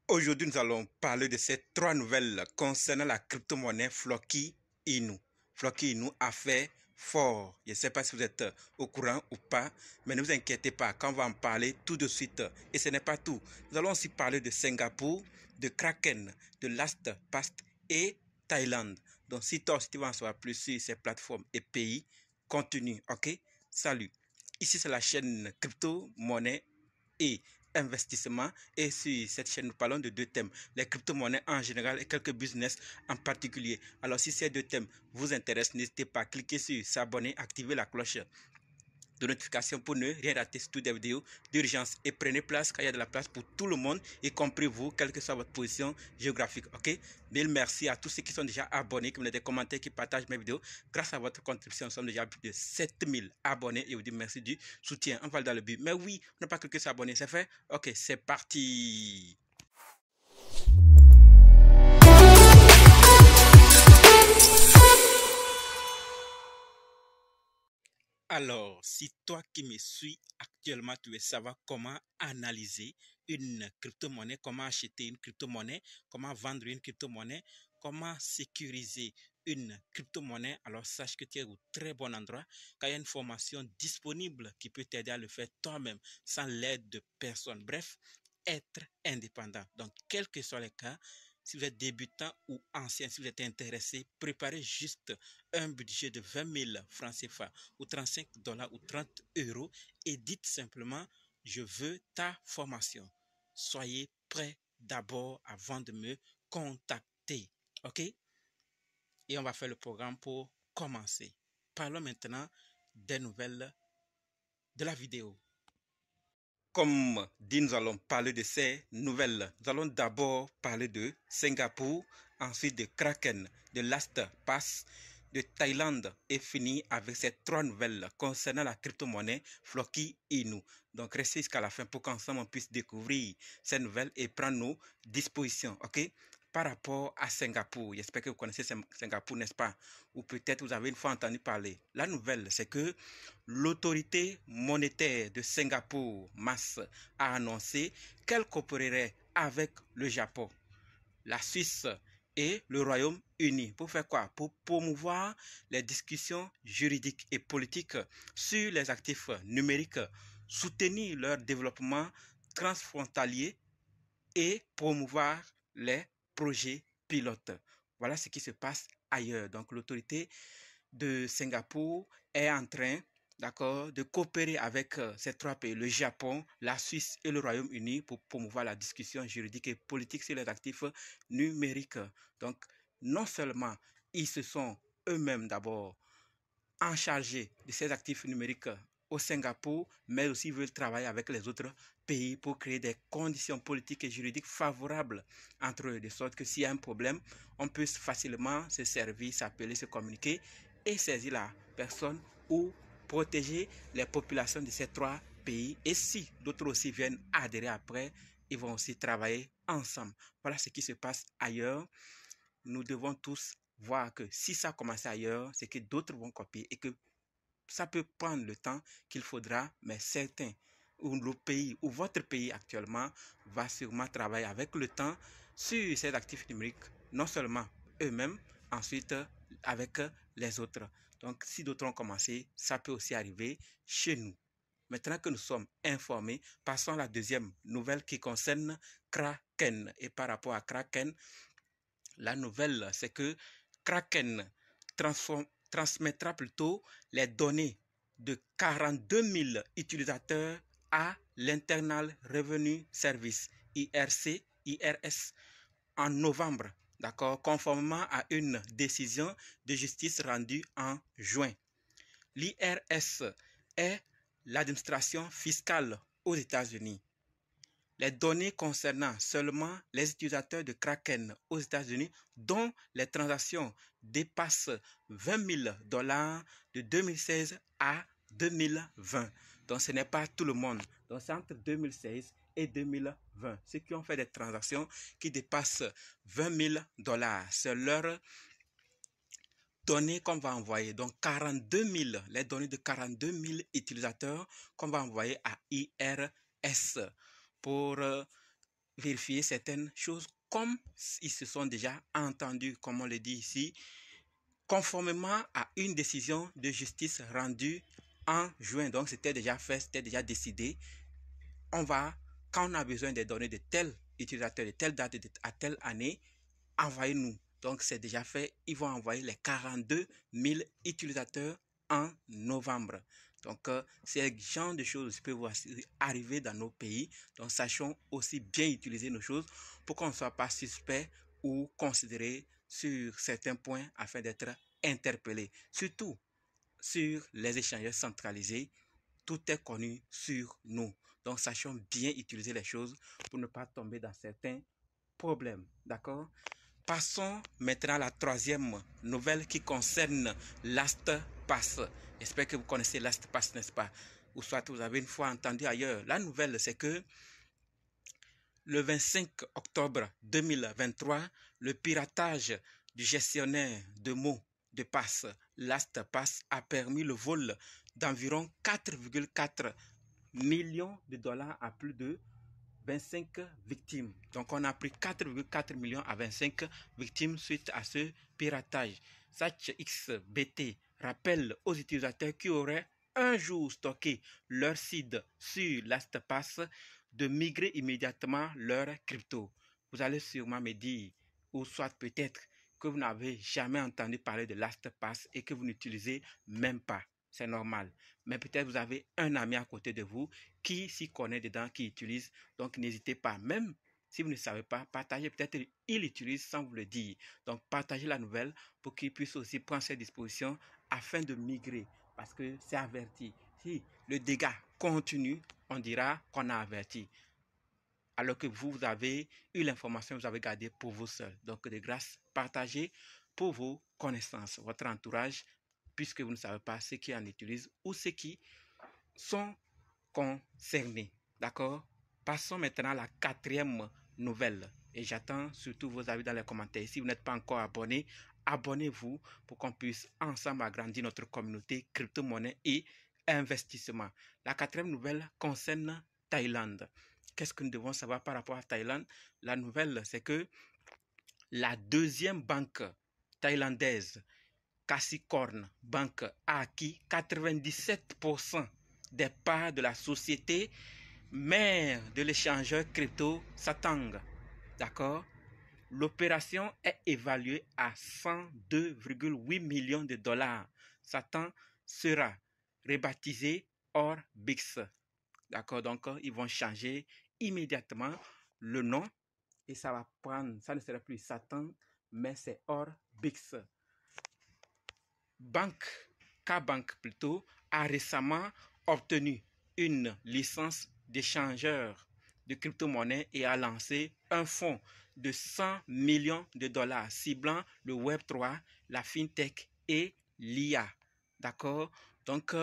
Aujourd'hui, nous allons parler de ces trois nouvelles concernant la crypto-monnaie Floki Inu. Floki Inu a fait fort. Je ne sais pas si vous êtes au courant ou pas, mais ne vous inquiétez pas, quand on va en parler tout de suite. Et ce n'est pas tout. Nous allons aussi parler de Singapour, de Kraken, de LastPass et Thaïlande. Donc, si toi aussi tu vas en savoir plus sur ces plateformes et pays, continue, ok? Salut. Ici, c'est la chaîne crypto-monnaie et investissement, et sur cette chaîne nous parlons de deux thèmes, les crypto-monnaies en général et quelques business en particulier. Alors si ces deux thèmes vous intéressent, n'hésitez pas à cliquer sur s'abonner, activer la cloche de notification pour ne rien rater sur toutes des vidéos d'urgence, et prenez place car il y a de la place pour tout le monde, y compris vous, quelle que soit votre position géographique. Ok, mille merci à tous ceux qui sont déjà abonnés, qui me des commentaires, qui partagent mes vidéos. Grâce à votre contribution, nous sommes déjà à plus de 7000 abonnés et vous dis merci du soutien. On va dans le but. Mais oui, on n'a pas cliqué sur abonner, c'est fait. Ok, c'est parti. Alors, si toi qui me suis actuellement, tu veux savoir comment analyser une crypto-monnaie, comment acheter une crypto-monnaie, comment vendre une crypto-monnaie, comment sécuriser une crypto-monnaie, alors sache que tu es au très bon endroit, car il y a une formation disponible qui peut t'aider à le faire toi-même, sans l'aide de personne. Bref, être indépendant. Donc, quels que soient les cas, si vous êtes débutant ou ancien, si vous êtes intéressé, préparez juste un budget de 20 000 francs CFA ou 35 $ ou 30 € et dites simplement, je veux ta formation. Soyez prêts d'abord avant de me contacter. OK? Et on va faire le programme pour commencer. Parlons maintenant des nouvelles de la vidéo. Comme dit, nous allons parler de ces nouvelles. Nous allons d'abord parler de Singapour, ensuite de Kraken, de LastPass, de Thaïlande et finir avec ces trois nouvelles concernant la crypto-monnaie Floki Inu. Donc restez jusqu'à la fin pour qu'ensemble on puisse découvrir ces nouvelles et prendre nos dispositions. Ok? Par rapport à Singapour, j'espère que vous connaissez Singapour, n'est-ce pas? Ou peut-être vous avez une fois entendu parler. La nouvelle, c'est que l'autorité monétaire de Singapour, MAS, a annoncé qu'elle coopérerait avec le Japon, la Suisse et le Royaume-Uni. Pour faire quoi? Pour promouvoir les discussions juridiques et politiques sur les actifs numériques, soutenir leur développement transfrontalier et promouvoir les projets pilotes. Voilà ce qui se passe ailleurs. Donc l'autorité de Singapour est en train, d'accord, de coopérer avec ces trois pays, le Japon, la Suisse et le Royaume-Uni, pour promouvoir la discussion juridique et politique sur les actifs numériques. Donc, non seulement ils se sont eux-mêmes d'abord en charge de ces actifs numériques au Singapour, mais aussi veulent travailler avec les autres pays pour créer des conditions politiques et juridiques favorables entre eux, de sorte que s'il y a un problème, on peut facilement se servir, s'appeler, se communiquer et saisir la personne ou protéger les populations de ces trois pays. Et si d'autres aussi viennent adhérer après, ils vont aussi travailler ensemble. Voilà ce qui se passe ailleurs. Nous devons tous voir que si ça commence ailleurs, c'est que d'autres vont copier et que ça peut prendre le temps qu'il faudra, mais certains, ou le pays, ou votre pays actuellement, va sûrement travailler avec le temps sur ces actifs numériques, non seulement eux-mêmes, ensuite avec les autres. Donc, si d'autres ont commencé, ça peut aussi arriver chez nous. Maintenant que nous sommes informés, passons à la deuxième nouvelle qui concerne Kraken. Et par rapport à Kraken, la nouvelle, c'est que Kraken transmettra plutôt les données de 42 000 utilisateurs à l'Internal Revenue Service, IRS, en novembre, d'accord, conformément à une décision de justice rendue en juin. L'IRS est l'administration fiscale aux États-Unis. Les données concernant seulement les utilisateurs de Kraken aux États-Unis dont les transactions dépassent 20 000 $ de 2016 à 2020. Donc ce n'est pas tout le monde. Donc c'est entre 2016 et 2020. Ceux qui ont fait des transactions qui dépassent 20 000 $, c'est leur données qu'on va envoyer. Donc 42 000, les données de 42 000 utilisateurs qu'on va envoyer à IRS pour vérifier certaines choses comme ils se sont déjà entendus, comme on le dit ici, conformément à une décision de justice rendue en juin. Donc, c'était déjà fait, c'était déjà décidé. Quand on a besoin des données de tel utilisateur, de telle date à telle année, envoyez-nous. Donc, c'est déjà fait. Ils vont envoyer les 42 000 utilisateurs en novembre. Donc, ces genre de choses peuvent arriver dans nos pays. Donc, sachons aussi bien utiliser nos choses pour qu'on ne soit pas suspect ou considéré sur certains points afin d'être interpellé. Surtout sur les échangeurs centralisés, tout est connu sur nous. Donc, sachons bien utiliser les choses pour ne pas tomber dans certains problèmes. D'accord? Passons maintenant à la troisième nouvelle qui concerne LastPass. J'espère que vous connaissez LastPass, n'est-ce pas? Ou soit vous avez une fois entendu ailleurs. La nouvelle, c'est que le 25 octobre 2023, le piratage du gestionnaire de mots de passe LastPass a permis le vol d'environ 4,4 millions de dollars à plus de 25 victimes. Donc, on a pris 4,4 millions à 25 victimes suite à ce piratage. SatchXBT rappelle aux utilisateurs qui auraient un jour stocké leur seed sur LastPass de migrer immédiatement leur crypto. Vous allez sûrement me dire, ou soit peut-être que vous n'avez jamais entendu parler de LastPass et que vous n'utilisez même pas. C'est normal. Mais peut-être vous avez un ami à côté de vous qui s'y connaît dedans, qui utilise. Donc, n'hésitez pas. Même si vous ne savez pas, partagez. Peut-être il utilise sans vous le dire. Donc, partagez la nouvelle pour qu'il puisse aussi prendre ses dispositions afin de migrer. Parce que c'est averti. Si le dégât continue, on dira qu'on a averti. Alors que vous avez eu l'information, vous avez gardé pour vous seul. Donc, de grâce, partagez pour vos connaissances, votre entourage, puisque vous ne savez pas ceux qui en utilisent ou ceux qui sont concernés. D'accord? Passons maintenant à la quatrième nouvelle. Et j'attends surtout vos avis dans les commentaires. Si vous n'êtes pas encore abonné, abonnez-vous pour qu'on puisse ensemble agrandir notre communauté crypto-monnaie et investissement. La quatrième nouvelle concerne Thaïlande. Qu'est-ce que nous devons savoir par rapport à Thaïlande? La nouvelle, c'est que la deuxième banque thaïlandaise, Kasikorn Bank, a acquis 97% des parts de la société mère de l'échangeur crypto Satang. D'accord? L'opération est évaluée à 102,8 millions de dollars. Satan sera rebaptisé Orbix. D'accord? Donc, ils vont changer immédiatement le nom et ça va prendre, ça ne sera plus Satan, mais c'est Orbix. K-Bank plutôt a récemment obtenu une licence d'échangeur de crypto-monnaie et a lancé un fonds de 100 millions de dollars ciblant le Web3, la FinTech et l'IA. D'accord? Donc,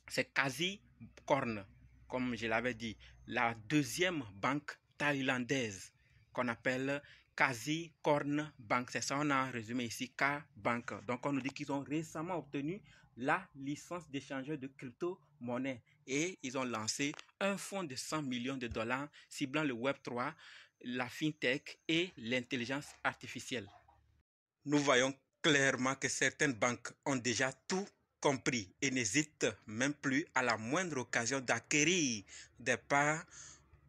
c'est Kasikorn, comme je l'avais dit, la deuxième banque thaïlandaise qu'on appelle Kasikorn Bank. C'est ça, on a résumé ici K-Bank. Donc, on nous dit qu'ils ont récemment obtenu la licence d'échangeur de crypto-monnaie et ils ont lancé un fonds de 100 millions de dollars ciblant le Web3, la FinTech et l'intelligence artificielle. Nous voyons clairement que certaines banques ont déjà tout compris et n'hésitent même plus à la moindre occasion d'acquérir des parts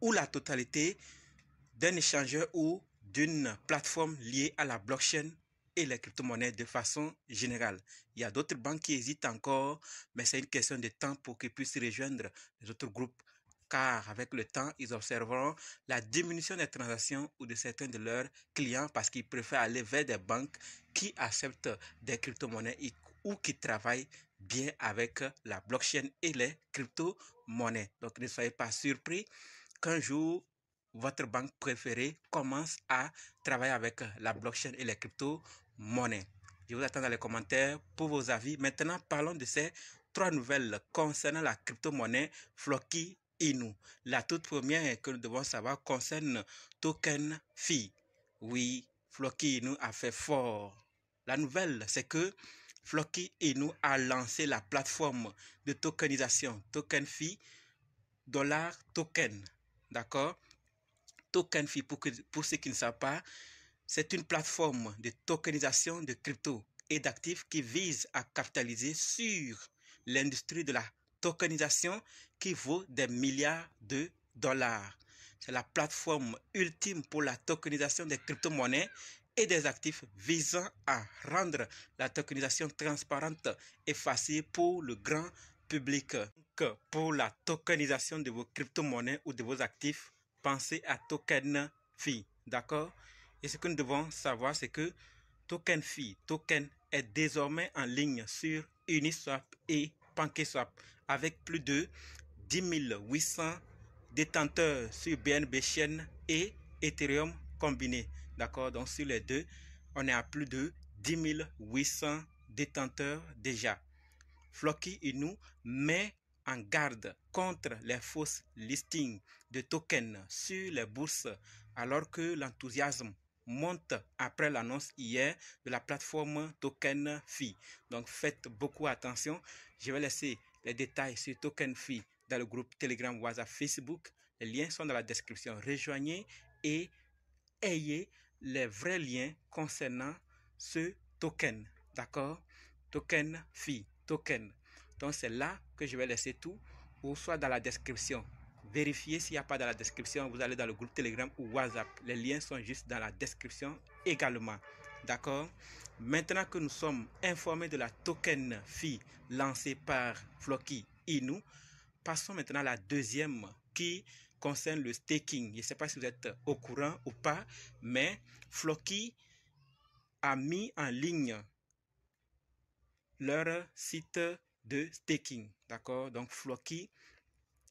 ou la totalité d'un échangeur ou d'une plateforme liée à la blockchain et les crypto-monnaies de façon générale. Il y a d'autres banques qui hésitent encore, mais c'est une question de temps pour qu'ils puissent rejoindre les autres groupes, car avec le temps, ils observeront la diminution des transactions ou de certains de leurs clients parce qu'ils préfèrent aller vers des banques qui acceptent des crypto-monnaies ou qui travaillent bien avec la blockchain et les crypto-monnaies. Donc, ne soyez pas surpris qu'un jour, votre banque préférée commence à travailler avec la blockchain et les crypto-monnaies. Je vous attends dans les commentaires pour vos avis. Maintenant, parlons de ces trois nouvelles concernant la crypto-monnaie Floki Inu. La toute première que nous devons savoir concerne Token Phi. Oui, Floki Inu a fait fort. La nouvelle, c'est que Floki Inu a lancé la plateforme de tokenisation Token Phi $token. D'accord? TokenFi, pour ceux qui ne savent pas, c'est une plateforme de tokenisation de crypto et d'actifs qui vise à capitaliser sur l'industrie de la tokenisation qui vaut des milliards de dollars. C'est la plateforme ultime pour la tokenisation des crypto-monnaies et des actifs visant à rendre la tokenisation transparente et facile pour le grand public. Pour la tokenisation de vos crypto-monnaies ou de vos actifs, pensez à TokenFi, d'accord? Et ce que nous devons savoir, c'est que TokenFi, Token est désormais en ligne sur Uniswap et PancakeSwap avec plus de 10 800 détenteurs sur BNB Chain et Ethereum combinés. D'accord? Donc sur les deux, on est à plus de 10 800 détenteurs déjà. Floki Inu met en garde contre les fausses listings de tokens sur les bourses alors que l'enthousiasme monte après l'annonce hier de la plateforme TokenFi. Donc faites beaucoup attention. Je vais laisser les détails sur TokenFi dans le groupe Telegram, WhatsApp, Facebook. Les liens sont dans la description. Rejoignez et ayez les vrais liens concernant ce token. D'accord? TokenFi, token. Donc c'est là que je vais laisser tout, ou soit dans la description. Vérifiez s'il n'y a pas dans la description, vous allez dans le groupe Telegram ou WhatsApp. Les liens sont juste dans la description également. D'accord? Maintenant que nous sommes informés de la TokenFi lancée par Floki Inu, passons maintenant à la deuxième qui concerne le staking. Je ne sais pas si vous êtes au courant ou pas, mais Floki a mis en ligne leur site de staking. D'accord? Donc Floki,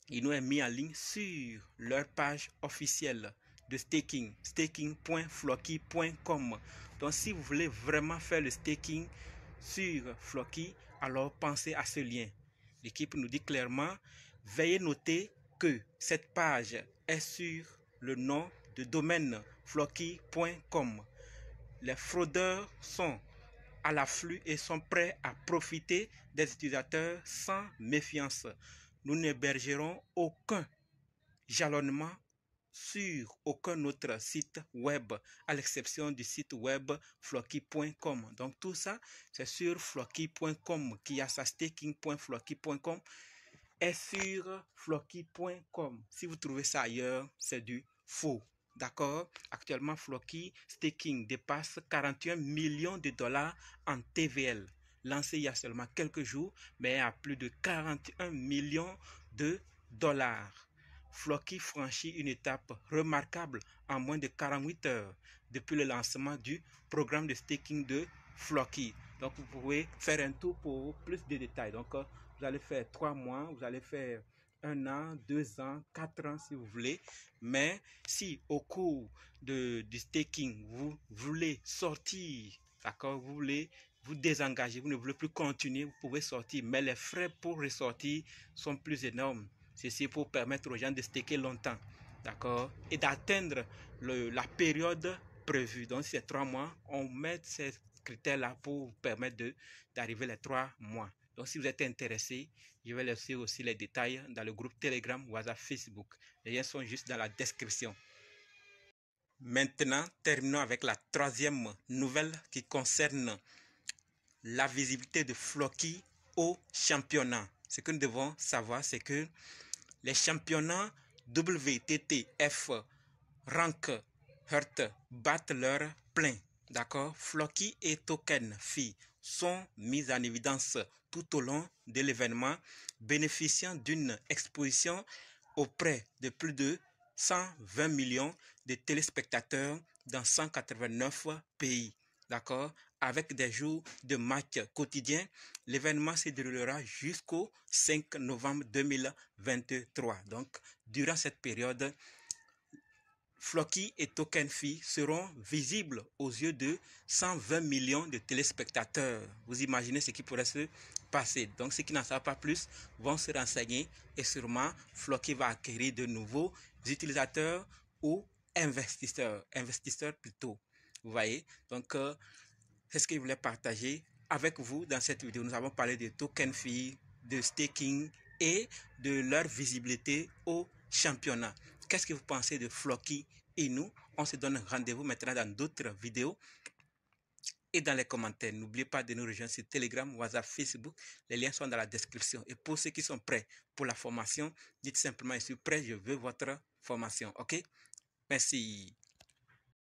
ils nous ont mis en ligne sur leur page officielle de staking, staking.floki.com. Donc si vous voulez vraiment faire le staking sur Floki, alors pensez à ce lien. L'équipe nous dit clairement, veuillez noter que cette page est sur le nom de domaine floki.com. Les fraudeurs sont à l'afflux et sont prêts à profiter des utilisateurs sans méfiance. Nous n'hébergerons aucun jalonnement sur aucun autre site web, à l'exception du site web floki.com. Donc tout ça, c'est sur floki.com qui a sa staking.floki.com est sur floki.com. Si vous trouvez ça ailleurs, c'est du faux. D'accord? Actuellement, Floki Staking dépasse 41 millions de dollars en TVL. Lancé il y a seulement quelques jours, mais à plus de 41 millions de dollars. Floki franchit une étape remarquable en moins de 48 heures depuis le lancement du programme de staking de Floki. Donc, vous pouvez faire un tour pour plus de détails. Donc, vous allez faire 3 mois, vous allez faire 1 an, 2 ans, 4 ans si vous voulez. Mais si au cours du staking, vous voulez sortir, d'accord, vous voulez vous désengager, vous ne voulez plus continuer, vous pouvez sortir. Mais les frais pour ressortir sont plus énormes. Ceci pour permettre aux gens de staker longtemps, d'accord, et d'atteindre la période prévue. Donc, c'est 3 mois. On met ces critères-là pour vous permettre d'arriver les 3 mois. Donc, si vous êtes intéressé, je vais laisser aussi les détails dans le groupe Telegram, WhatsApp, Facebook. Les liens sont juste dans la description. Maintenant, terminons avec la troisième nouvelle qui concerne la visibilité de Floki au championnat. Ce que nous devons savoir, c'est que les championnats WTTF, Rank, Heart battent leur plein. D'accord? Floki et TokenFi sont mis en évidence tout au long de l'événement, bénéficiant d'une exposition auprès de plus de 120 millions de téléspectateurs dans 189 pays. D'accord? Avec des jours de match quotidiens, l'événement se déroulera jusqu'au 5 novembre 2023. Donc, durant cette période, Floki et TokenFi seront visibles aux yeux de 120 millions de téléspectateurs. Vous imaginez ce qui pourrait se passer. Donc, ceux qui n'en savent pas plus vont se renseigner et sûrement Floki va acquérir de nouveaux utilisateurs ou investisseurs plutôt. Vous voyez? Donc, c'est ce que je voulais partager avec vous dans cette vidéo. Nous avons parlé de TokenFi, de staking et de leur visibilité au championnat. Qu'est-ce que vous pensez de Floki Et nous, on se donne rendez-vous maintenant dans d'autres vidéos et dans les commentaires. N'oubliez pas de nous rejoindre sur Telegram, WhatsApp, Facebook. Les liens sont dans la description. Et pour ceux qui sont prêts pour la formation, dites simplement, je suis prêt, je veux votre formation. OK? Merci.